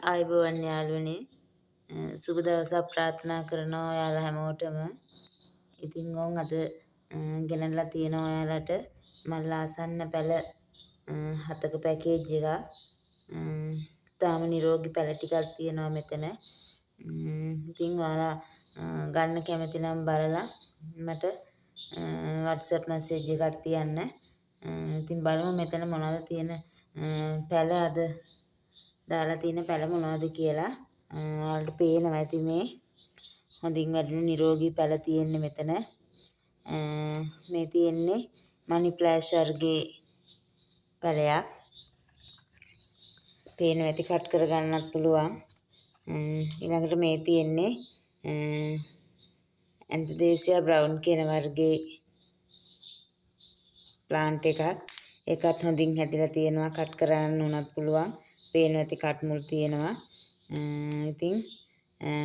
ආයුබෝවන් යාළුවනේ සුබ දවසක් ප්‍රාර්ථනා කරනවා ඔයාලා හැමෝටම. ඉතින් ඕන් අද ගෙනල්ලා තියෙනවා ඔයාලට මල් ආසන්න පැල 7ක පැකේජ් එකක්. තාම නිරෝගී පැල ටිකක් තියෙනවා මෙතන. ඉතින් ඔයාලා ගන්න කැමති නම් බලලා මට WhatsApp message එකක් තියන්න. ඉතින් බලමු මෙතන මොනවද තියෙන පැල අද දාලා තියෙන පැල මොනවද කියලා. ඔයාලට පේනවා ඇති මේ හොඳින් වැඩෙන නිරෝගී පැල තියෙන්නේ මෙතන. මේ තියෙන්නේ මනි ප්ලෑෂ් වර්ගයේ පැලයක්. පේනවා ඇති කට් කරගන්නත් පුළුවන්. ඊළඟට මේ තියෙන්නේ ඇන්තදේසියා බ්‍රවුන් කියන වර්ගයේ ප්ලාන්ට් එකක්. ඒකත් හොඳින් හැදිලා තියෙනවා කට් කරන්න උනත් පුළුවන්. පේනවා ඇති කට් මුල් තියෙනවා. ඉතින්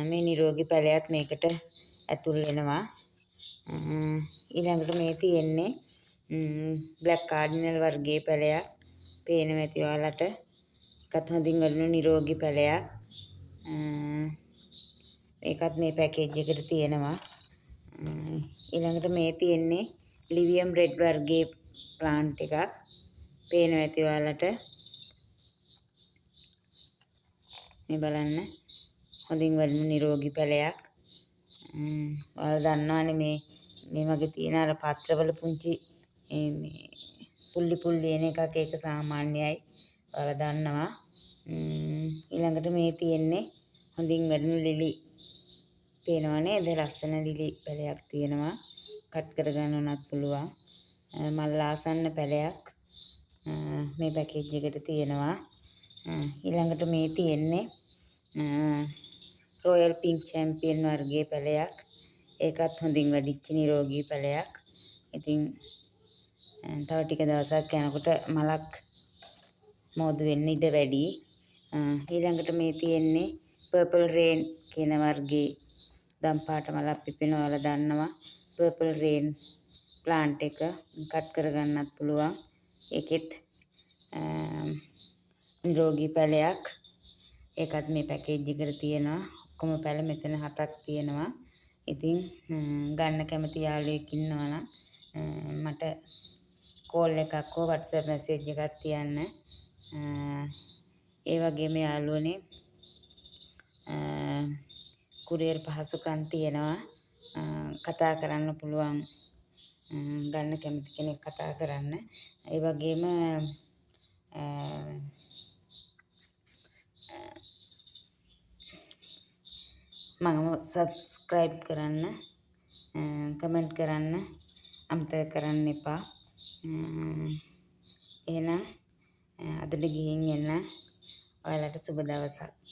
මේ නිරෝගී පැලයක් මේකට ඇතුල් වෙනවා. ඊළඟට මේ තියෙන්නේ බ්ලැක් කාඩිනල් වර්ගයේ පැලයක්. පේනවා ඇති ඔයාලට. ඒකත් හොඳින් වැඩෙන නිරෝගී පැලයක්. ඒකත් මේ පැකේජ් එකට තියෙනවා. ඊළඟට මේ තියෙන්නේ ලිවියම් රෙඩ් වර්ගයේ ප්ලාන්ට් එකක්. පේනවා ඇති ඔයාලට. මේ බලන්න හොඳින් වැඩෙන නිරෝගී පැලයක්. ඔයාලා දන්නවනේ මේ වගේ තියෙන අර පත්‍රවල පුංචි මේ පුල්ලි එන එකක් ඒක සාමාන්‍යයි. ඔයාලා දන්නවා. ඊළඟට මේ තියෙන්නේ හොඳින් වැඩෙන ලිලි. පේනවා නේද? ලස්සන ලිලි පැලයක් තියෙනවා. කට් කරගන්න උනත් පුළුවන්. මල් ආසන්න පැලයක් මේ පැකේජ් එකට තියෙනවා. ඊළඟට මේ තියෙන්නේ රොයල් පින්ක් චැම්පියන් වර්ගයේ පැලයක්. ඒකත් හොඳින් වැඩිච්ච නිරෝගී පැලයක්. ඉතින් තව ටික දවසක් යනකොට මලක් මෝදු වෙන්න ඉඩ වැඩි. ඊළඟට මේ තියෙන්නේ පර්පල් රේන් කියන වර්ගයේ දම් පාට මලක් පිපෙනවා. ඔයාලා දන්නවා පර්පල් රේන් ප්ලාන්ට් එක කට් කරගන්නත් පුළුවන්. ඒකෙත් නිරෝගී පැලයක්. ඒකත් මේ පැකේජ් එකට තියෙනවා. ඔක්කොම පැල මෙතන 7ක් තියෙනවා. ඉතින් ගන්න කැමති යාළුවෙක් ඉන්නවා නම් මට කෝල් එකක් හෝ WhatsApp message එකක් තියන්න. ඒ වගේම යාළුවනේ කුරියර් පහසුකම් තියෙනවා. කතා කරන්න පුළුවන්. ගන්න කැමති කෙනෙක් කතා කරන්න. ඒ වගේම මම subscribe කරන්න කමෙන්ට් කරන්න අමතක කරන්න එපා. එහෙනම් අදට ගිහින් එන්න. ඔයාලට සුබ දවසක්.